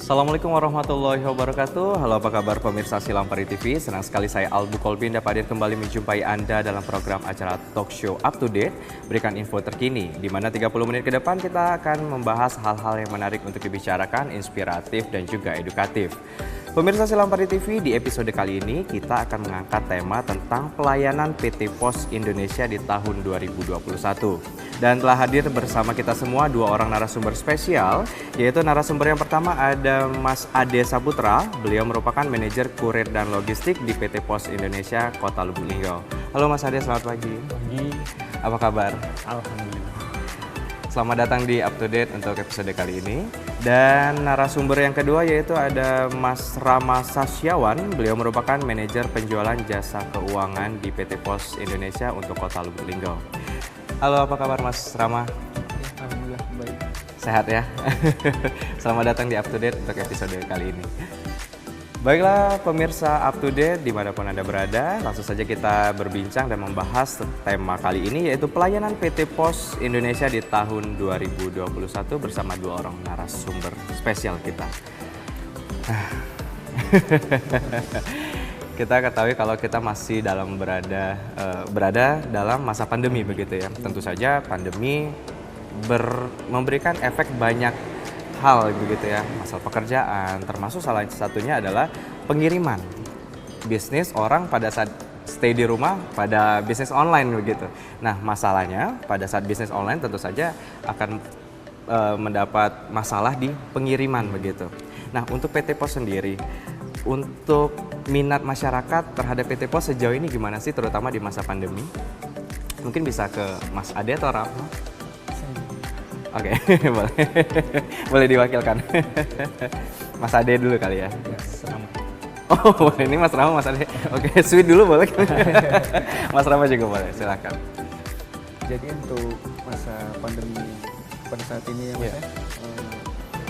Assalamualaikum warahmatullahi wabarakatuh. Halo, apa kabar pemirsa Silampari TV? Senang sekali saya Albu Kolbin dapat hadir kembali menjumpai Anda dalam program acara Talk Show Up to Date, berikan info terkini, di mana 30 menit ke depan kita akan membahas hal-hal yang menarik untuk dibicarakan, inspiratif dan juga edukatif. Pemirsa Silampari TV, di episode kali ini kita akan mengangkat tema tentang pelayanan PT Pos Indonesia di tahun 2021. Dan telah hadir bersama kita semua dua orang narasumber spesial, yaitu narasumber yang pertama ada Mas Ade Saputra. Beliau merupakan manajer kurir dan logistik di PT Pos Indonesia Kota Lubuk Linggau. Halo Mas Ade, selamat pagi. Pagi. Apa kabar? Alhamdulillah. Selamat datang di Up to Date untuk episode kali ini. Dan narasumber yang kedua yaitu ada Mas Rama Sasyawan. Beliau merupakan manajer penjualan jasa keuangan di PT Pos Indonesia untuk Kota Lubuk Linggau. Halo, apa kabar Mas Rama? Ya, alhamdulillah baik. Sehat ya? Selamat datang di Up to Date untuk episode kali ini. Baiklah pemirsa Up to Date dimanapun Anda berada, langsung saja kita berbincang dan membahas tema kali ini yaitu pelayanan PT Pos Indonesia di tahun 2021 bersama dua orang narasumber spesial kita. Kita ketahui kalau kita masih berada dalam masa pandemi begitu ya. Tentu saja pandemi memberikan efek banyak hal begitu ya, masalah pekerjaan, termasuk salah satunya adalah pengiriman. Bisnis orang pada saat stay di rumah pada bisnis online begitu. Nah, masalahnya pada saat bisnis online tentu saja akan mendapat masalah di pengiriman begitu. Nah, untuk PT Pos sendiri, untuk minat masyarakat terhadap PT Pos sejauh ini gimana sih, terutama di masa pandemi? Mungkin bisa ke Mas Ade atau Rama? Oke, boleh diwakilkan. Mas Ade dulu kali ya. Selamat. Oh, ini Mas Rama, Mas Ade. Oke, sweet dulu boleh. Mas Rama juga boleh, silakan. Jadi untuk masa pandemi pada saat ini ya Mas, Yeah.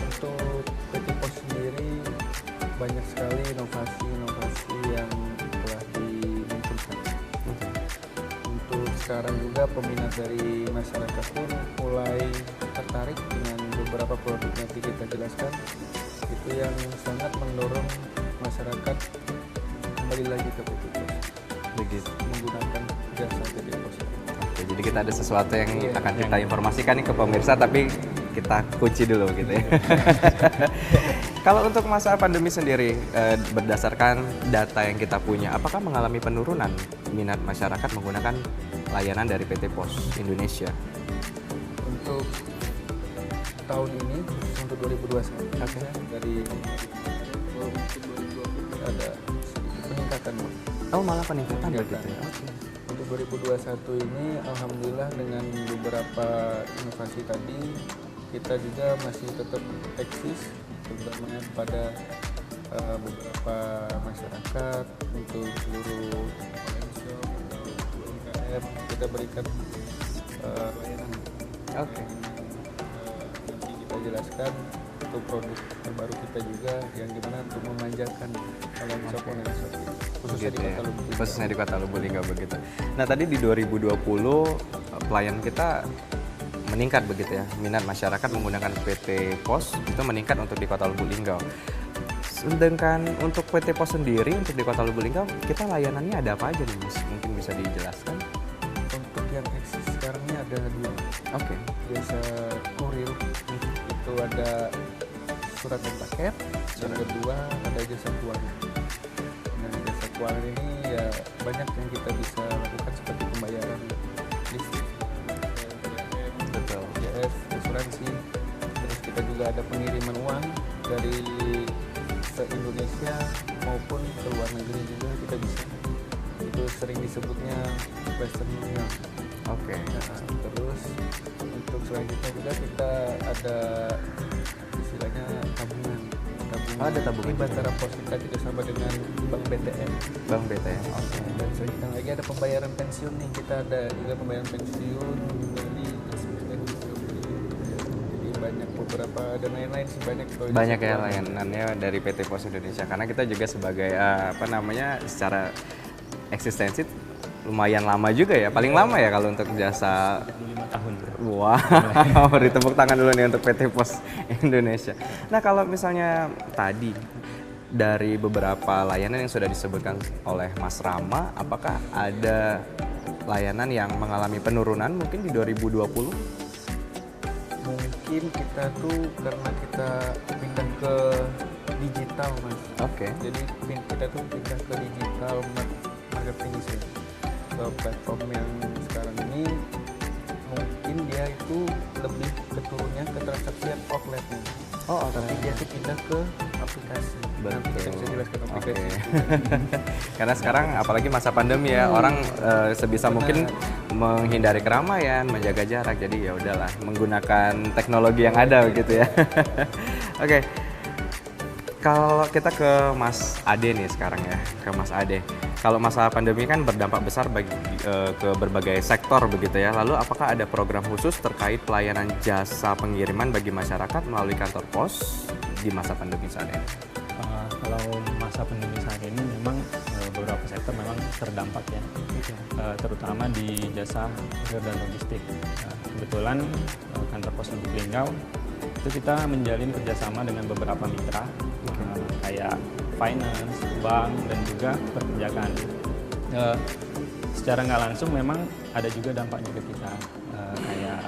untuk PT Pos sendiri banyak sekali inovasi yang telah dimunculkan. Untuk sekarang juga peminat dari masyarakat pun mulai tertarik dengan beberapa produk yang kita jelaskan. Itu yang sangat mendorong masyarakat kembali lagi ke PT Pos. Begitu. Menggunakan jasa PT Pos. Oke, jadi kita ada sesuatu yang akan kita informasikan nih ke pemirsa, tapi kita kunci dulu gitu ya. Kalau untuk masa pandemi sendiri, berdasarkan data yang kita punya, apakah mengalami penurunan minat masyarakat menggunakan layanan dari PT Pos Indonesia? Untuk tahun ini, untuk 2021, dari 2020 ada sedikit peningkatan. Oh, malah peningkatan Ya, begitu ya? Oke. Untuk 2021 ini, alhamdulillah dengan beberapa inovasi tadi, kita juga masih tetap eksis, terutama pada beberapa masyarakat, untuk seluruh online shop, untuk UMKM, kita berikan layanan. Oke. Nanti kita jelaskan untuk produk terbaru kita juga yang gimana untuk memanjakan online shop khususnya Gitu di ya, Kota Lubuk Linggau. khususnya di Kota Lubuk Linggau begitu. Nah, tadi di 2020 pelayan kita meningkat begitu ya, minat masyarakat menggunakan PT Pos itu meningkat untuk di Kota Lubuk Linggau. Sedangkan untuk PT Pos sendiri untuk di Kota Lubuk Linggau, kita layanannya ada apa aja nih Mas? Mungkin bisa dijelaskan? Untuk yang eksis sekarang ini ada dua. Oke. Jasa kurir itu ada surat dan paket, yang kedua ada jasa keuangan. Nah, jasa keuangan ini ya banyak yang kita bisa lakukan seperti pembayaran listrik, Betul. JS, asuransi, terus kita juga ada pengiriman uang dari se-Indonesia maupun ke luar negeri juga kita bisa. Itu sering disebutnya Western Union. Oke. Nah, terus untuk selanjutnya juga kita ada istilahnya tabungan. Ada tabungan Ini juga. antara pos kita kerjasama dengan Bank BTN. Bang BTN. Oke. Dan selanjutnya lagi ada pembayaran pensiun nih. Kita ada juga pembayaran pensiun dari SPN. Jadi banyak beberapa dan lain-lain sih banyak. Banyak ya layanannya dari PT Pos Indonesia, karena kita juga sebagai secara eksistensi lumayan lama juga ya, paling lama ya kalau untuk jasa 5 tahun. Wow, beri tepuk tangan dulu nih untuk PT Pos Indonesia. Nah, kalau misalnya tadi dari beberapa layanan yang sudah disebutkan oleh Mas Rama, apakah ada layanan yang mengalami penurunan mungkin di 2020? Mungkin kita tuh karena kita pindah ke digital, Mas. Oke. Jadi kita tuh pindah ke digital marketing sih, ke platform yang sekarang ini mungkin dia itu lebih keturunnya ke transaksi yang offline. Oh, Tapi dia tuh pindah ke aplikasi. Nanti kita bisa jelaskan aplikasi. Oke. Karena sekarang apalagi masa pandemi ya, orang sebisa mungkin menghindari keramaian, menjaga jarak. Jadi ya udahlah, menggunakan teknologi yang ada begitu ya. Oke. Kalau kita ke Mas Ade nih sekarang ya, ke Mas Ade. Kalau masa pandemi kan berdampak besar bagi ke berbagai sektor begitu ya. Lalu apakah ada program khusus terkait pelayanan jasa pengiriman bagi masyarakat melalui kantor pos di masa pandemi saat ini? Kalau masa pandemi saat ini memang beberapa sektor memang terdampak ya, terutama di jasa kurir dan logistik. Kebetulan kantor pos Lubuk Linggau itu kita menjalin kerjasama dengan beberapa mitra kayak finance, bank, dan juga perpajakan. Secara nggak langsung memang ada juga dampaknya ke kita, kayak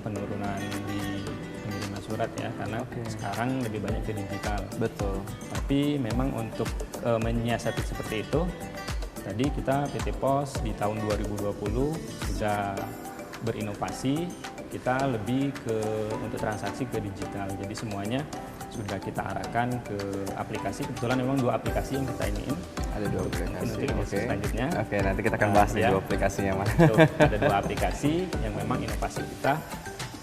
penurunan di pengiriman surat ya, karena sekarang lebih banyak ke digital. Betul. Tapi memang untuk menyiasati seperti itu, tadi kita PT Pos di tahun 2020 sudah berinovasi, kita lebih untuk transaksi ke digital. Jadi semuanya sudah kita arahkan ke aplikasi. Kebetulan memang 2 aplikasi yang kita iniin. Ada 2 aplikasi. Oke. Selanjutnya. Oke, nanti kita akan bahas nih ya. 2 aplikasinya Mas. Ada 2 aplikasi yang memang inovasi kita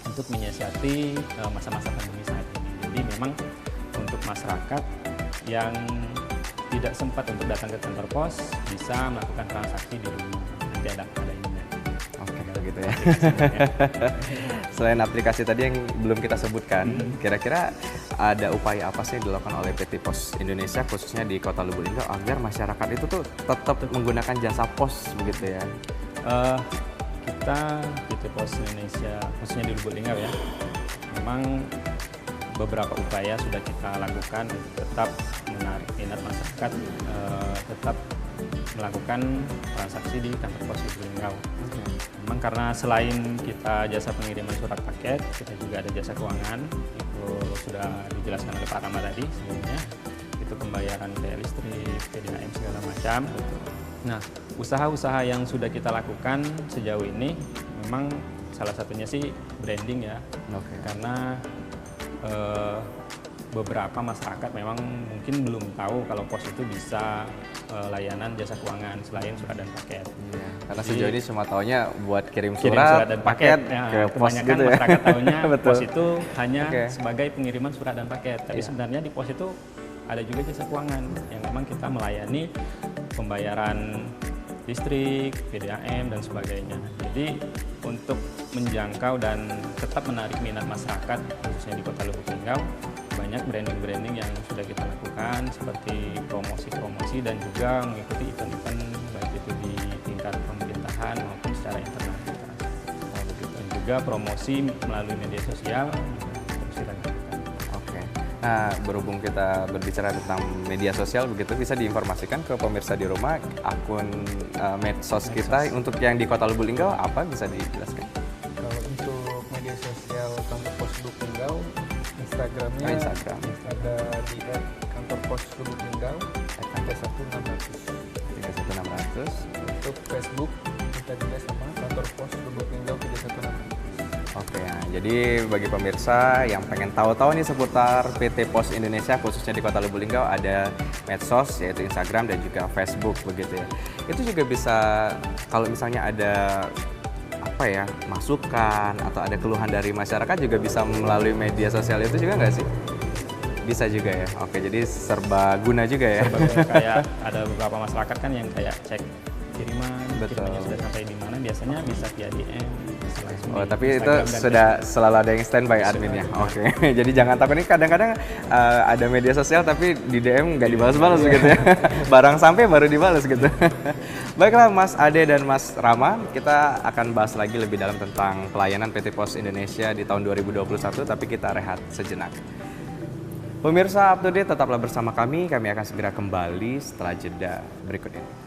untuk menyiasati masa-masa pandemi saat ini. Jadi memang untuk masyarakat yang tidak sempat untuk datang ke kantor pos bisa melakukan transaksi di rumah. Nanti ada ininya. Oke, begitu ya. Selain aplikasi tadi yang belum kita sebutkan, kira-kira ada upaya apa sih yang dilakukan oleh PT Pos Indonesia khususnya di Kota Lubuk Linggau agar masyarakat itu tuh tetap menggunakan jasa pos begitu ya? Kita PT Pos Indonesia khususnya di Lubuk Linggau ya, memang beberapa upaya sudah kita lakukan untuk tetap menarik minat masyarakat, tetap melakukan transaksi di kantor pos Lubuk Linggau. Memang karena selain kita jasa pengiriman surat paket, kita juga ada jasa keuangan. Itu sudah dijelaskan oleh Pak Rama tadi sebelumnya. Itu pembayaran kayak listrik, PDAM segala macam. Nah, usaha-usaha yang sudah kita lakukan sejauh ini memang salah satunya sih branding ya. Karena beberapa masyarakat memang mungkin belum tahu kalau pos itu bisa layanan jasa keuangan selain surat dan paket. Iya, karena sejauh ini cuma taunya buat kirim surat surat dan paket ke ya, pos kebanyakan gitu ya. masyarakat tahunya Betul. pos itu hanya sebagai pengiriman surat dan paket. Tapi sebenarnya di pos itu ada juga jasa keuangan yang memang kita melayani pembayaran listrik, PDAM dan sebagainya. Jadi untuk menjangkau dan tetap menarik minat masyarakat khususnya di Kota Lubuk Linggau, banyak branding-branding yang sudah kita lakukan seperti promosi-promosi dan juga mengikuti event-event baik itu di tingkat pemerintahan maupun secara internal kita. Dan juga promosi melalui media sosial terus kita lakukan. Oke. Nah, berhubung kita berbicara tentang media sosial begitu, bisa diinformasikan ke pemirsa di rumah akun medsos kita untuk yang di Kota Lubuk Linggau apa bisa dijelaskan? Kalau untuk media sosial kantor pos Lubuk Linggau, Instagramnya Instagram. ada di @kantor pos Lubuk Linggau 31600. 31600. Untuk Facebook kita juga sama kantor pos Lubuk Linggau 31600. Oke, ya. Jadi bagi pemirsa yang pengen tahu-tahu nih seputar PT Pos Indonesia khususnya di Kota Lubuk Linggau ada medsos yaitu Instagram dan juga Facebook begitu ya. Itu juga bisa kalau misalnya ada apa ya masukan atau ada keluhan dari masyarakat juga bisa melalui media sosial itu juga nggak sih? Bisa juga ya. Oke, jadi serba guna juga ya. Kayak ada beberapa masyarakat kan yang kayak cek kiriman, Betul. kirimannya sudah sampai di mana, biasanya bisa via DM, bisa langsung Oh, di tapi itu Instagram dan sudah selalu ada yang standby adminnya. Oke. Jadi jangan takut, ini kadang-kadang ada media sosial tapi di DM nggak dibalas-balas gitu ya. Barang sampai baru dibalas gitu. Baiklah Mas Ade dan Mas Rama, kita akan bahas lagi lebih dalam tentang pelayanan PT Pos Indonesia di tahun 2021, tapi kita rehat sejenak. Pemirsa Up to Date, tetaplah bersama kami akan segera kembali setelah jeda berikut ini.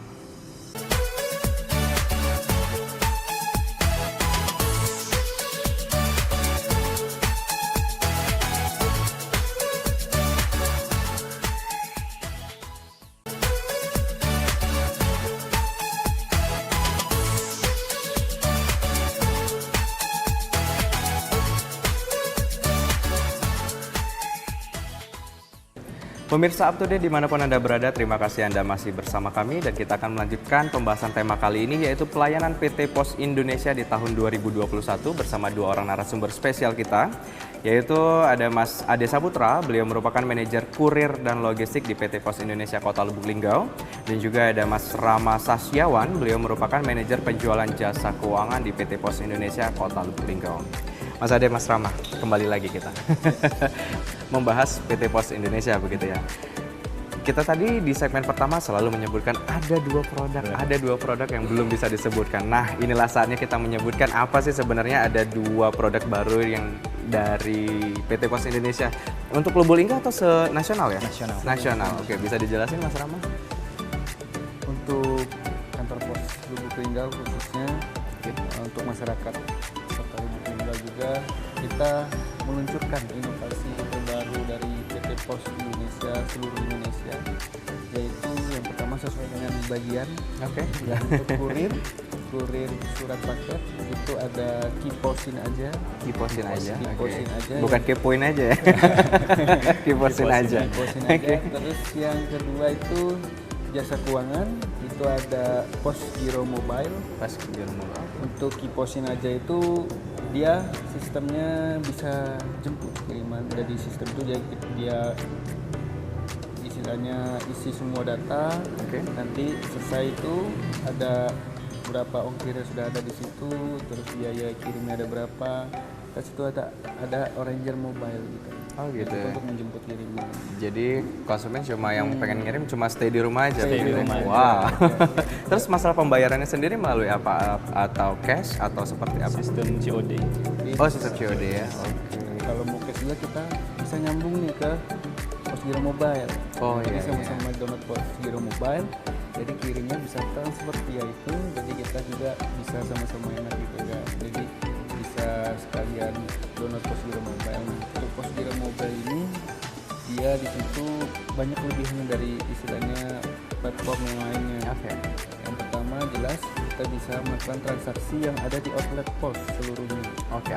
Pemirsa Up to Date dimanapun Anda berada, terima kasih Anda masih bersama kami dan kita akan melanjutkan pembahasan tema kali ini yaitu pelayanan PT Pos Indonesia di tahun 2021 bersama dua orang narasumber spesial kita, yaitu ada Mas Ade Saputra, beliau merupakan manajer kurir dan logistik di PT Pos Indonesia Kota Lubuk Linggau, dan juga ada Mas Rama Sasyawan, beliau merupakan manajer penjualan jasa keuangan di PT Pos Indonesia Kota Lubuk Linggau. Mas Ade, Mas Rama, kembali lagi kita membahas PT Pos Indonesia begitu ya. Kita tadi di segmen pertama selalu menyebutkan ada dua produk yang belum bisa disebutkan. Nah, inilah saatnya kita menyebutkan apa sih sebenarnya ada dua produk baru yang dari PT Pos Indonesia untuk Lubuk Linggau atau nasional ya? Nasional. Oke, bisa dijelasin Mas Rama? Untuk kantor pos Lubuk Linggau khususnya untuk masyarakat kota Lubuk Linggau juga kita meluncurkan inovasi terbaru dari PT Pos Indonesia seluruh Indonesia, yaitu yang pertama sesuai dengan bagian. Oke. Ya, untuk kurir surat paket itu ada kiposin aja. Kiposin aja. Kiposin aja. Bukan kepoin aja ya. Kiposin aja. Kiposin aja. Terus yang kedua itu jasa keuangan, itu ada Pos Giro Mobile. Untuk kiposin aja itu dia sistemnya bisa jemput kiriman, jadi sistem itu dia istilahnya isi semua data. Nanti selesai itu ada berapa ongkirnya sudah ada di situ, terus biaya kirimnya ada berapa, terus itu ada Oranger Mobile gitu. Oh gitu. Untuk menjemput kiriman. Jadi konsumen cuma yang pengen ngirim cuma stay di rumah aja. Stay di rumah aja. Wow. Terus masalah pembayarannya sendiri melalui apa, atau cash atau seperti apa? sistem COD. Oh, sistem COD ya. Kalau mau cash juga kita bisa nyambung nih ke Pos Giro Mobile. Oh, jadi iya, sama-sama download Pos Giro Mobile, jadi kirimnya bisa transfer via itu, jadi kita juga bisa sama-sama enak gitu ya. Jadi bisa sekalian download Pos Giro Mobile. Untuk Pos Giro Mobile ini dia di situ banyak lebihnya dari istilahnya platform yang lainnya. Yang pertama jelas kita bisa melakukan transaksi yang ada di outlet pos seluruhnya.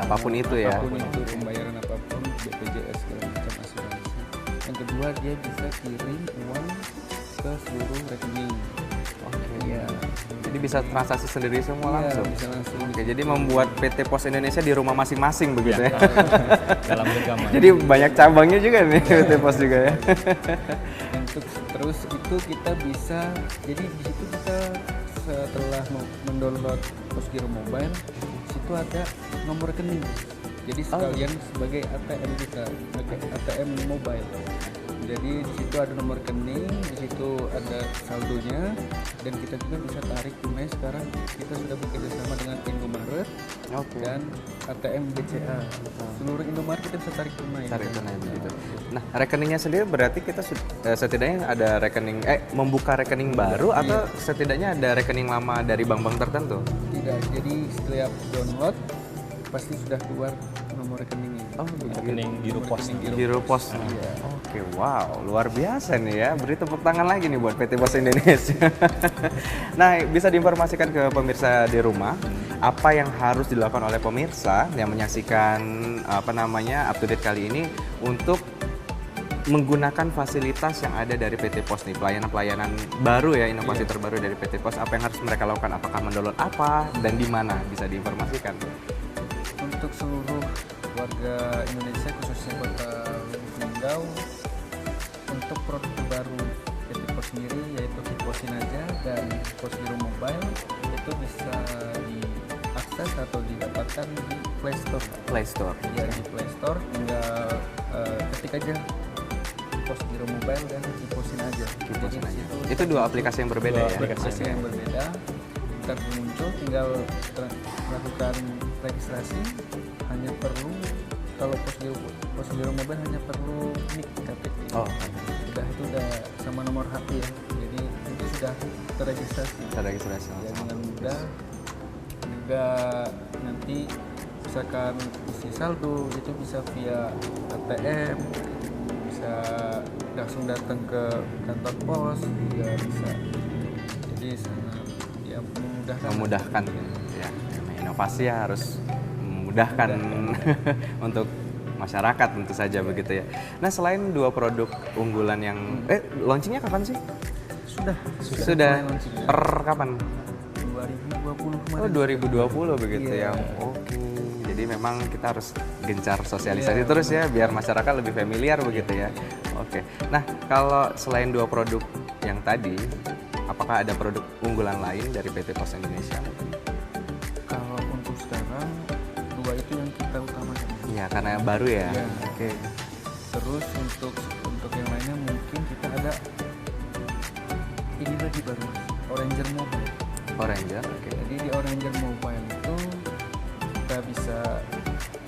Apapun itu ya. Apapun itu, pembayaran apapun, BPJS segala macam asuransi. Yang kedua dia bisa kirim uang ke seluruh rekening. Iya. Jadi bisa transaksi sendiri semua langsung. Bisa langsung. Jadi membuat PT Pos Indonesia di rumah masing-masing begitu ya. Dalam genggaman. Jadi banyak cabangnya juga nih PT Pos juga ya. Untuk terus itu kita bisa, jadi di situ kita setelah mendownload Pos Giro Mobile, situ ada nomor rekening. Jadi sekalian sebagai ATM kita, ATM mobile. Jadi di situ ada nomor rekening, di situ ada saldonya, dan kita juga bisa tarik tunai. Sekarang kita sudah bekerja sama dengan Indomaret dan ATM BCA. Seluruh Indomaret kita bisa tarik tunai. Gitu. Nah, rekeningnya sendiri berarti kita setidaknya ada rekening membuka rekening baru atau setidaknya ada rekening lama dari bank-bank tertentu? Tidak. Jadi setiap download pasti sudah keluar nomor rekeningnya. Rekening Giro Pos. Giro Pos. Oke, wow, luar biasa nih ya. Beri tepuk tangan lagi nih buat PT Pos Indonesia. Nah, bisa diinformasikan ke pemirsa di rumah apa yang harus dilakukan oleh pemirsa yang menyaksikan up to date kali ini untuk menggunakan fasilitas yang ada dari PT Pos nih, pelayanan-pelayanan baru ya, inovasi terbaru dari PT Pos. Apa yang harus mereka lakukan? Apakah mendownload apa dan di mana? Bisa diinformasikan. Untuk seluruh warga Indonesia khususnya Kota Lubuk Linggau, untuk produk terbaru PT Pos sendiri yaitu Kiposin aja dan Pos Giro Mobile itu bisa diakses diakses atau didapatkan di Play Store. Play Store. Ya, di Play Store tinggal ketik aja Pos Giro Mobile dan Kiposin aja. Kiposin Jadi aja. di situ Itu dua aplikasi yang berbeda Dua ya? aplikasi yang berbeda. Ntar muncul tinggal melakukan registrasi, hanya perlu kalau Pos Giro Mobile hanya perlu NIK KTP. Oh, Itu udah sama nomor HP ya. Jadi itu sudah terregistrasi. terregistrasi Ya, langsung. dengan mudah. Juga nanti misalkan isi saldo itu bisa via ATM, bisa langsung datang ke kantor pos juga bisa. Jadi sangat ya Memudahkan. Ya, namanya inovasi ya harus memudahkan untuk masyarakat tentu saja begitu ya. Nah, selain dua produk unggulan yang launchingnya kapan sih? Sudah Sudah mulai launching. per kapan? 2020 kemarin. Oh, 2020 begitu Iya. ya. Oke. Jadi memang kita harus gencar sosialisasi Iya. terus ya biar masyarakat lebih familiar begitu ya. Oke. Nah, kalau selain dua produk yang tadi, apakah ada produk unggulan lain dari PT Pos Indonesia? Kalau untuk sekarang dua itu yang kita utamakan. Iya, karena yang baru ya. Iya. Oke. Terus untuk yang lainnya mungkin kita ada ini lagi baru Oranger Mobile. Oranger, oke. Jadi di Oranger Mobile itu kita bisa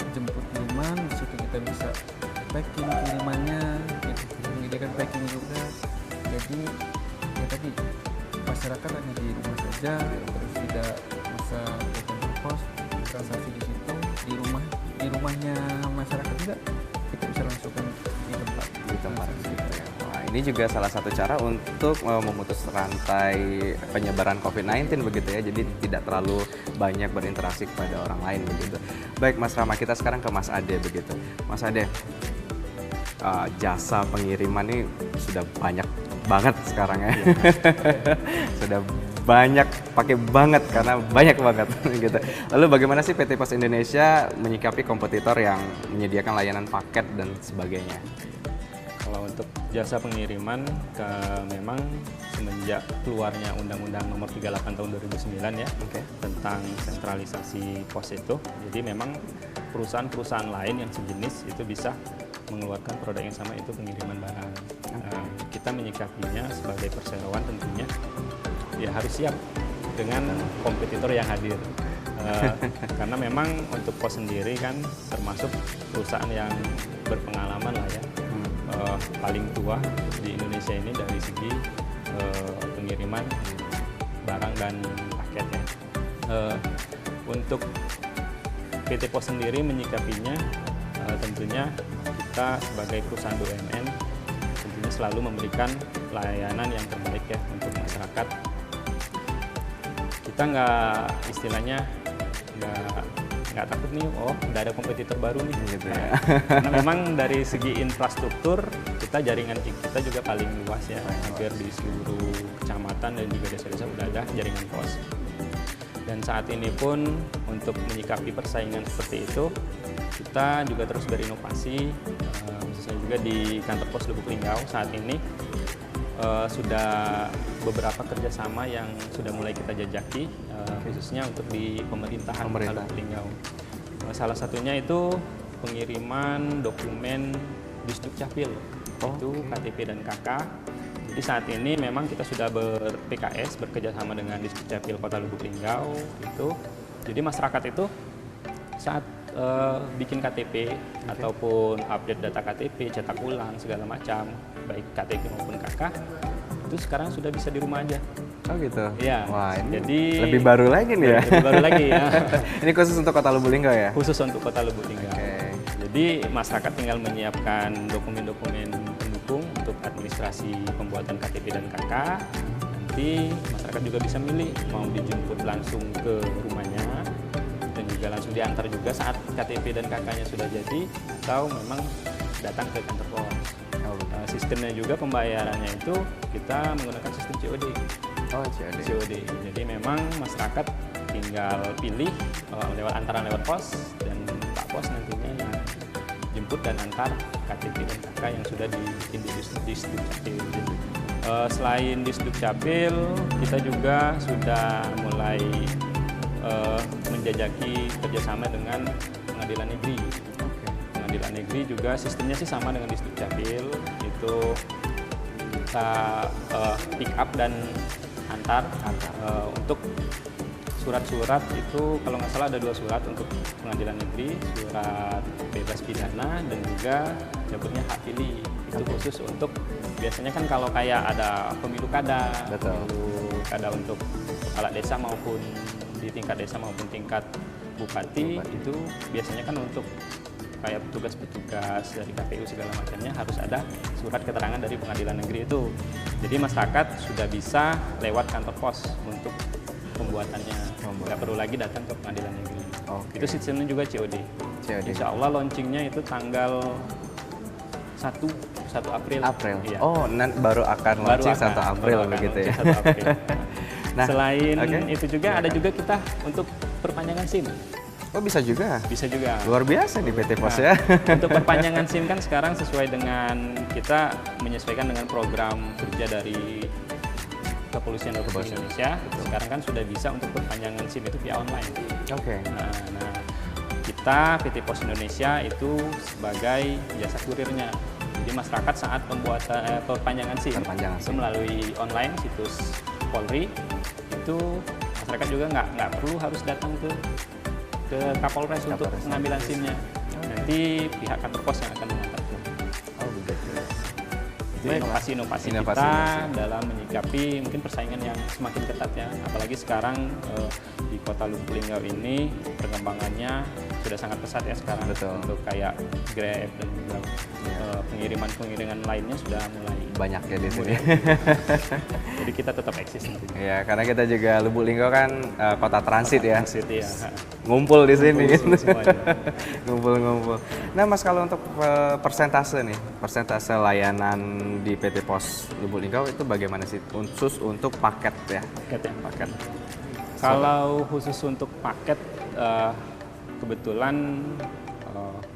jemput kiriman, di situ kita bisa packing kirimannya, gitu. Menyediakan packing juga. Jadi ya tadi masyarakat hanya di rumah saja, terus tidak bisa ke kantor pos, transaksi di situ, di rumahnya masyarakat juga kita bisa langsungkan di tempat. Di tempat gitu ya. Wah, ini juga salah satu cara untuk memutus rantai penyebaran COVID-19 begitu ya. Jadi tidak terlalu banyak berinteraksi kepada orang lain begitu. Baik Mas Rama, kita sekarang ke Mas Ade begitu. Mas Ade, jasa pengiriman ini sudah banyak banget sekarang ya. Sudah banyak, pakai banget karena banyak banget gitu. Lalu bagaimana sih PT Pos Indonesia menyikapi kompetitor yang menyediakan layanan paket dan sebagainya? Kalau untuk jasa pengiriman, memang semenjak keluarnya Undang-Undang Nomor 38 Tahun 2009 ya, tentang sentralisasi pos itu, jadi memang perusahaan-perusahaan lain yang sejenis itu bisa mengeluarkan produk yang sama, itu pengiriman barang. Nah, kita menyikapinya sebagai perseroan tentunya ya harus siap dengan kompetitor yang hadir. Karena memang untuk pos sendiri kan termasuk perusahaan yang berpengalaman lah ya, paling tua di Indonesia ini dari segi pengiriman barang dan paket ya. Untuk PT Pos sendiri menyikapinya tentunya kita sebagai perusahaan BUMN tentunya selalu memberikan layanan yang terbaik ya untuk masyarakat. Kita istilahnya nggak takut nih, oh udah ada kompetitor baru nih gitu ya. Karena memang dari segi infrastruktur jaringan kita juga paling luas ya, hampir di seluruh kecamatan dan juga desa-desa udah ada jaringan pos. Dan saat ini pun untuk menyikapi persaingan seperti itu, kita juga terus berinovasi, khususnya juga di kantor pos Lubuk Linggau saat ini sudah beberapa kerjasama yang sudah mulai kita jajaki, khususnya untuk di pemerintahan Kota Lubuk Linggau. Salah satunya itu pengiriman dokumen Disduk Capil, itu KTP dan KK. Jadi saat ini memang kita sudah ber-PKS, bekerjasama dengan Disduk Capil Kota Lubuk Linggau itu. Jadi masyarakat itu saat bikin KTP ataupun update data KTP, cetak ulang segala macam, baik KTP maupun KK, itu sekarang sudah bisa di rumah aja. Oh gitu. Iya. Wah, ini jadi lebih baru lagi nih ya. Lebih baru lagi ya. Ini khusus untuk Kota Lubuk Linggau ya? Khusus untuk Kota Lubuk Linggau. Oke. Jadi masyarakat tinggal menyiapkan dokumen-dokumen pendukung untuk administrasi pembuatan KTP dan KK. Nanti masyarakat juga bisa milih mau dijemput langsung ke rumahnya dan juga langsung diantar juga saat KTP dan KK-nya sudah jadi, atau memang datang ke kantor pos. Sistemnya juga pembayarannya itu kita menggunakan sistem COD. Oh, COD. COD. Jadi memang masyarakat tinggal pilih lewat pos, dan Pak Pos nantinya yang jemput dan antar KTP dan KK yang sudah dibikin di Disduk Capil. Selain Disduk Capil, kita juga sudah mulai menjajaki kerjasama dengan pengadilan negeri. Pengadilan negeri juga sistemnya sih sama dengan di Dukcapil, itu kita pick up dan antar. Untuk surat-surat itu kalau nggak salah ada 2 surat untuk pengadilan negeri, surat bebas pidana dan juga cabutnya hak pilih. Itu khusus untuk biasanya kan kalau kayak ada pemilu kada, untuk kepala desa maupun di tingkat desa maupun tingkat bupati, itu biasanya kan untuk kayak petugas-petugas dari KPU segala macamnya harus ada surat keterangan dari pengadilan negeri itu. Jadi masyarakat sudah bisa lewat kantor pos untuk pembuatannya, nggak perlu lagi datang ke pengadilan negeri. Itu sistemnya juga COD. Insya Allah launchingnya itu tanggal 1 April. Iya. Oh, baru akan launching 1 April begitu ya. 1 April. Nah, selain itu juga ada juga kita untuk perpanjangan SIM. Oh, bisa juga? Bisa juga. Luar biasa di PT Pos ya. Untuk perpanjangan SIM kan sekarang sesuai dengan kita menyesuaikan dengan program kerja dari Kepolisian Republik Indonesia. Sekarang kan sudah bisa untuk perpanjangan SIM itu via online. Nah, kita PT Pos Indonesia itu sebagai jasa kurirnya. Jadi masyarakat saat pembuatan perpanjangan SIM itu melalui online situs Polri, itu masyarakat juga nggak perlu harus datang ke Kapolres untuk pengambilan SIM-nya. Nanti pihak kantor pos yang akan mengantarkan. Itu inovasi-inovasi kita dalam menyikapi mungkin persaingan yang semakin ketat ya. Apalagi sekarang di Kota Lubuk Linggau ini perkembangannya sudah sangat pesat ya sekarang. Untuk kayak Grab dan juga pengiriman lainnya sudah mulai banyak ya di sini. Jadi kita tetap eksis nanti. Ya, karena kita juga Lubuk Linggau kan kota transit ya. Transit ya. Ngumpul di sini gitu. Ngumpul-ngumpul. Nah, Mas, kalau untuk persentase persentase layanan di PT Pos Lubuk Linggau itu bagaimana sih khusus untuk paket ya? Paket. Kalau khusus untuk paket kebetulan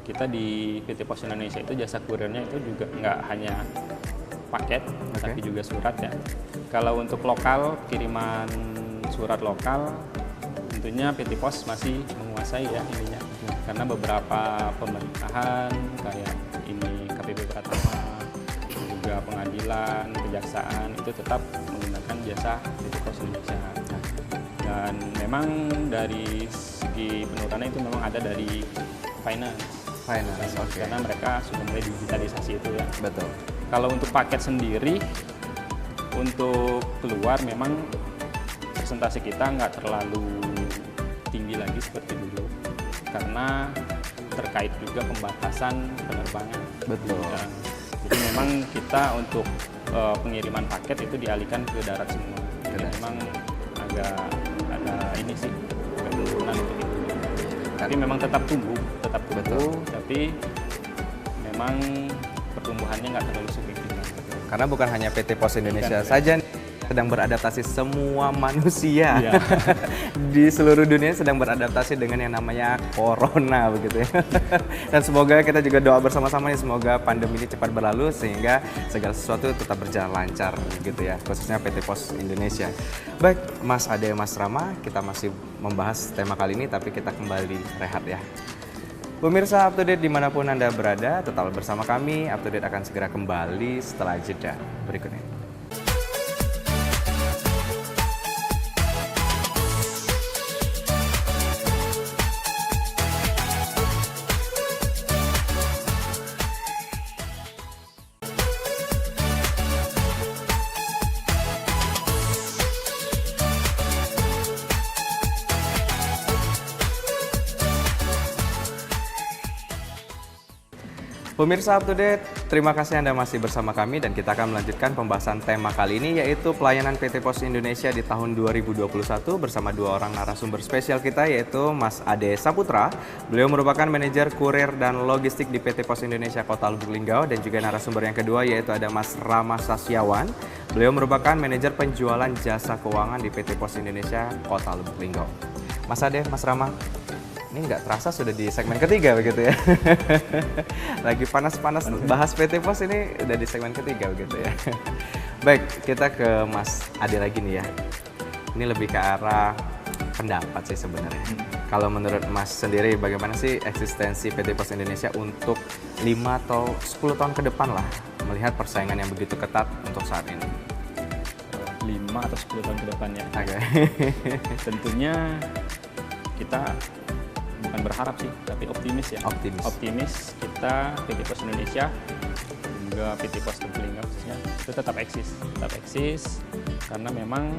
kita di PT Pos Indonesia itu jasa kurirnya itu juga nggak hanya paket, tapi juga surat ya. Kalau untuk lokal, kiriman surat lokal, tentunya PT Pos masih menguasai ya ininya. Karena beberapa pemerintahan kayak ini KPP Pratama, juga pengadilan, kejaksaan itu tetap menggunakan jasa PT Pos Indonesia. Dan memang dari segi penurunan itu memang ada dari finance, karena mereka sudah mulai digitalisasi itu ya. Betul. Kalau untuk paket sendiri, untuk keluar memang presentasi kita nggak terlalu tinggi lagi seperti dulu, karena terkait juga pembatasan penerbangan. Betul. Jadi memang kita untuk pengiriman paket itu dialihkan ke darat semua. Jadi memang agak ada ini sih penurunan untuk itu. Tapi memang tetap tumbuh, tapi memang pertumbuhannya nggak terlalu signifikan. Karena bukan hanya PT Pos Indonesia saja sedang beradaptasi, semua manusia di seluruh dunia sedang beradaptasi dengan yang namanya corona begitu ya. Dan semoga kita juga doa bersama-sama nih, semoga pandemi ini cepat berlalu sehingga segala sesuatu tetap berjalan lancar gitu ya, khususnya PT Pos Indonesia. Baik, Mas Ade, Mas Rama, kita masih membahas tema kali ini tapi kita kembali rehat ya. Pemirsa Up to Date dimanapun Anda berada, tetap bersama kami. Up to Date akan segera kembali setelah jeda berikut ini. Pemirsa Up to Date, terima kasih Anda masih bersama kami dan kita akan melanjutkan pembahasan tema kali ini yaitu pelayanan PT Pos Indonesia di tahun 2021 bersama dua orang narasumber spesial kita yaitu Mas Ade Saputra. Beliau merupakan manajer kurir dan logistik di PT Pos Indonesia Kota Lubuk Linggau, dan juga narasumber yang kedua yaitu ada Mas Rama Sasyawan. Beliau merupakan manajer penjualan jasa keuangan di PT Pos Indonesia Kota Lubuk Linggau. Mas Ade, Mas Rama, ini nggak terasa sudah di segmen ketiga begitu ya. Lagi panas-panas bahas PT Pos ini udah di segmen ketiga begitu ya. Baik, kita ke Mas Ade lagi nih ya. Ini lebih ke arah pendapat sih sebenarnya. Kalau menurut Mas sendiri, bagaimana sih eksistensi PT Pos Indonesia untuk 5 atau 10 tahun ke depan lah, melihat persaingan yang begitu ketat untuk saat ini? 5 atau 10 tahun ke depan ya. Oke. Tentunya kita bukan berharap sih, tapi optimis ya. Optimis kita PT Pos Indonesia juga PT Pos Tegalinga khususnya itu tetap eksis karena memang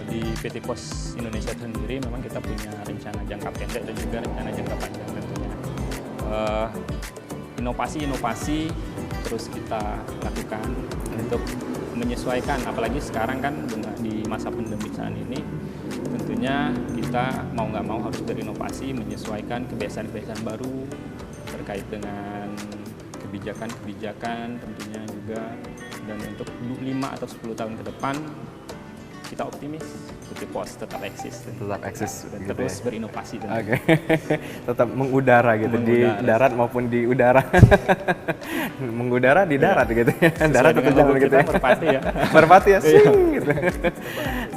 di PT Pos Indonesia sendiri memang kita punya rencana jangka pendek dan juga rencana jangka panjang tentunya. Inovasi terus kita lakukan untuk menyesuaikan, apalagi sekarang kan di masa pandemi saat ini tentunya kita mau nggak mau harus berinovasi, menyesuaikan kebiasaan-kebiasaan baru terkait dengan kebijakan tentunya juga. Dan untuk 5 atau 10 tahun ke depan kita optimis PT Pos tetap eksis dan gitu terus ya. berinovasi tentunya. Oke. Tetap mengudara gitu di darat maupun di udara. Mengudara di darat gitu ya. Darat atau jalan gitu ya. Merpati ya. Merpati ya, sing gitu.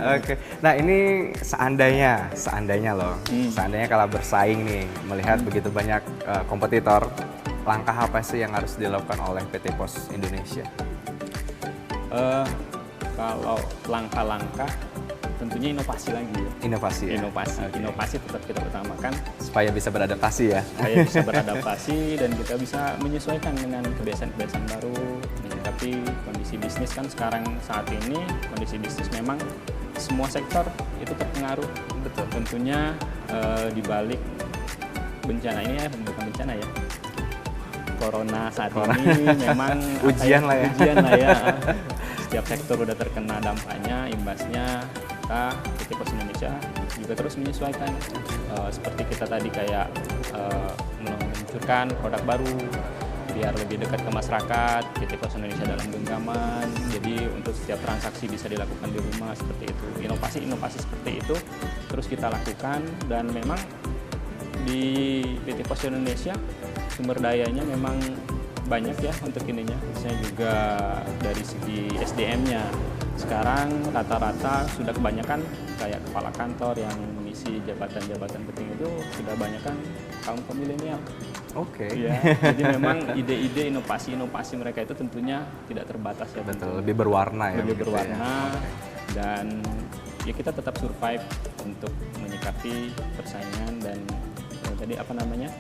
Oke. Nah, ini seandainya loh. Seandainya kalau bersaing nih, melihat begitu banyak kompetitor, langkah apa sih yang harus dilakukan oleh PT Pos Indonesia? Kalau langkah-langkah tentunya inovasi lagi ya. Inovasi ya? Inovasi tetap kita utamakan Supaya bisa beradaptasi ya? supaya bisa beradaptasi dan kita bisa menyesuaikan dengan kebiasaan-kebiasaan baru. Tapi kondisi bisnis kan sekarang saat ini, kondisi bisnis memang semua sektor itu terpengaruh. Betul. Tentunya di balik bencana ini ya, bukan bencana ya, Corona saat ini memang Ujian lah ya. Setiap sektor udah terkena dampaknya, imbasnya. Kita PT Pos Indonesia juga terus menyesuaikan. Seperti kita tadi kayak meluncurkan produk baru biar lebih dekat ke masyarakat. PT Pos Indonesia dalam genggaman. Jadi untuk setiap transaksi bisa dilakukan di rumah seperti itu. Inovasi seperti itu terus kita lakukan, dan memang di PT Pos Indonesia sumber dayanya memang banyak ya untuk ininya, khususnya juga dari segi SDM-nya. Sekarang rata-rata sudah kebanyakan kayak kepala kantor yang mengisi jabatan-jabatan penting itu sudah banyakan kaum milenial. Oke. Ya, jadi memang ide-ide inovasi mereka itu tentunya tidak terbatas ya. Betul, lebih berwarna ya. Lebih begitu berwarna ya. Dan ya kita tetap survive untuk menyikapi persaingan dan tadi apa namanya?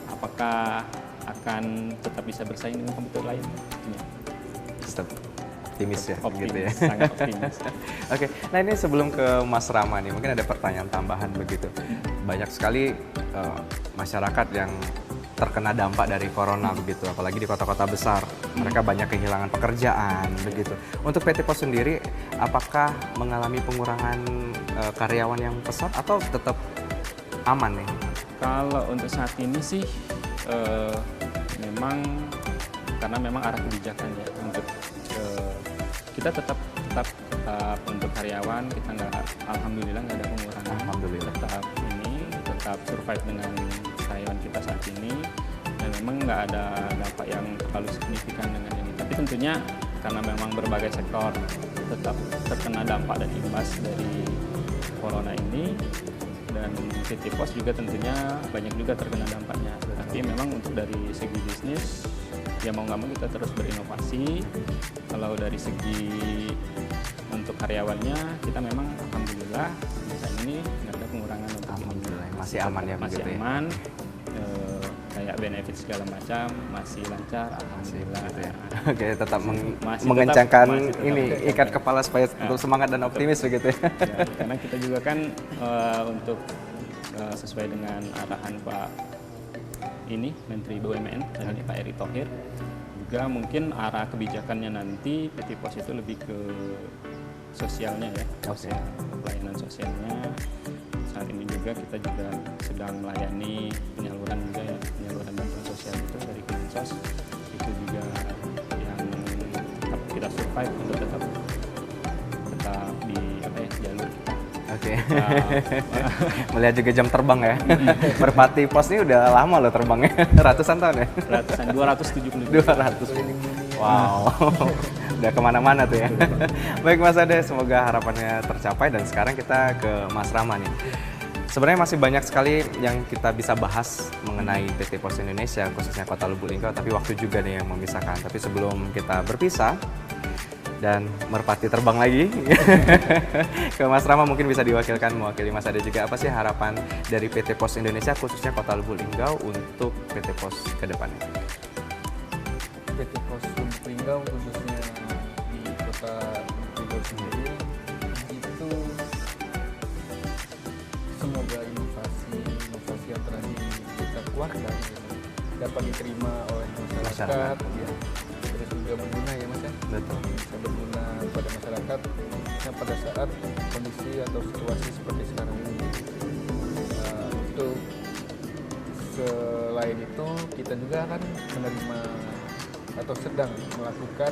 Apakah akan tetap bisa bersaing dengan kompetitor lain? Ya. Tetap optimis ya, Optimis, gitu ya. sangat optimis. Oke, nah ini sebelum ke Mas Rama nih, mungkin ada pertanyaan tambahan begitu. Banyak sekali masyarakat yang terkena dampak dari corona begitu, apalagi di kota-kota besar. Mereka banyak kehilangan pekerjaan begitu. Untuk PT Pos sendiri, apakah mengalami pengurangan karyawan yang pesat atau tetap aman nih? Kalau untuk saat ini sih memang karena memang arah kebijakan ya untuk kita tetap untuk karyawan kita alhamdulillah nggak ada pengurangan. Alhamdulillah. Tetap survive dengan karyawan kita saat ini, dan memang nggak ada dampak yang terlalu signifikan dengan ini. Tapi tentunya karena memang berbagai sektor tetap terkena dampak dan imbas dari corona ini, dan PT Pos juga tentunya banyak juga terkena dampaknya. Tapi memang untuk dari segi bisnis ya mau nggak mau kita terus berinovasi. Kalau dari segi untuk karyawannya kita memang alhamdulillah saat ini nggak ada pengurangan untuk Alhamdulillah, masih aman ya, masih begitu ya? aman. Kayak benefit segala macam masih lancar alhamdulillah. Gitu ya. Oke, tetap Masih mengencangkan masih tetap ini mengencangkan. ikat kepala supaya tetap semangat dan optimis begitu ya. Ya, karena kita juga kan untuk sesuai dengan arahan Pak Menteri BUMN dan Pak Erick Thohir, juga mungkin arah kebijakannya nanti PT Pos itu lebih ke sosialnya ya, pelayanan sosialnya. Saat ini juga kita juga sedang melayani penyaluran bantuan sosial itu dari Kemensos, itu juga yang tetap kita survive untuk tetap di jalur kita. Oke. Melihat juga jam terbang ya. Merpati Pos ini udah lama loh terbangnya. Ratusan tahun ya. Ratusan 270. 200. Wow, udah kemana-mana tuh ya. Baik Mas Ade, semoga harapannya tercapai dan sekarang kita ke Mas Rama nih. Sebenarnya masih banyak sekali yang kita bisa bahas mengenai PT Pos Indonesia, khususnya Kota Lubuk Linggau, tapi waktu juga nih yang memisahkan. Tapi sebelum kita berpisah dan merpati terbang lagi, ke Mas Rama mungkin bisa diwakilkan, mewakili Mas Ade juga. Apa sih harapan dari PT Pos Indonesia, khususnya Kota Lubuk Linggau untuk PT Pos ke depannya? PT Pos Lubuk Linggau khususnya di Kota Lubuk Linggau sendiri itu semoga inovasi yang telah kita keluarkan dapat diterima oleh masyarakat. Ya. Terus juga berguna ya Mas ya. Betul. Bisa berguna pada masyarakat pada saat kondisi atau situasi seperti sekarang ini. Untuk selain itu kita juga akan menerima atau sedang melakukan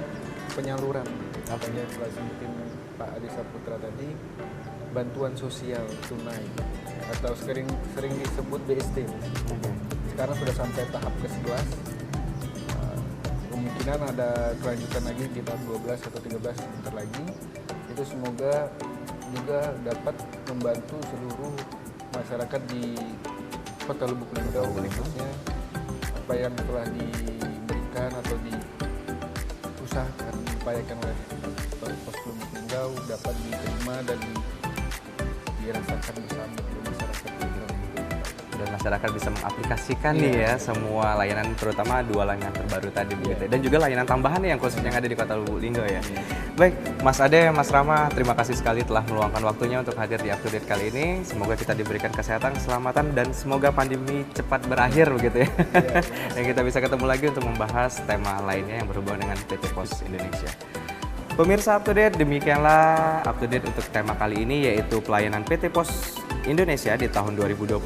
penyaluran apa yang telah disebutin Pak Adi Saputra tadi, bantuan sosial tunai atau sering disebut BST. Sekarang sudah sampai tahap ke-11. Kemungkinan ada kelanjutan lagi kita 12 atau 13 sebentar lagi. Itu semoga juga dapat membantu seluruh masyarakat di Kota Lubuk Linggau, khususnya apa yang telah diberikan atau diusahakan diupayakan oleh Pos Lubuk Linggau dapat diterima dan dirasakan bersama oleh masyarakat Linggau. Dan masyarakat bisa mengaplikasikan nih ya semua layanan, terutama 2 layanan terbaru tadi begitu. Dan juga layanan tambahan nih yang khususnya yang ada di Kota Lubuk Linggau ya. Baik, Mas Ade, Mas Rama, terima kasih sekali telah meluangkan waktunya untuk hadir di Up to Date kali ini. Semoga kita diberikan kesehatan, keselamatan, dan semoga pandemi cepat berakhir begitu ya. Dan kita bisa ketemu lagi untuk membahas tema lainnya yang berhubungan dengan PT Pos Indonesia. Pemirsa Up to Date, demikianlah Up to Date untuk tema kali ini, yaitu pelayanan PT Pos Indonesia di tahun 2021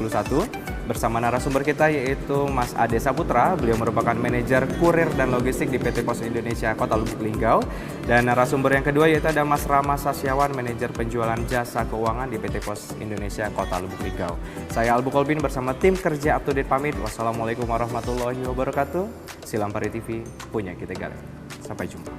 bersama narasumber kita yaitu Mas Ade Saputra. Beliau merupakan manajer kurir dan logistik di PT Pos Indonesia Kota Lubuk Linggau. Dan narasumber yang kedua yaitu ada Mas Rama Sasyawan, manajer penjualan jasa keuangan di PT Pos Indonesia Kota Lubuk Linggau. Saya Albu Kolbin bersama tim kerja Up to Date pamit. Wassalamualaikum warahmatullahi wabarakatuh. Silampari TV, punya kita galak. Sampai jumpa.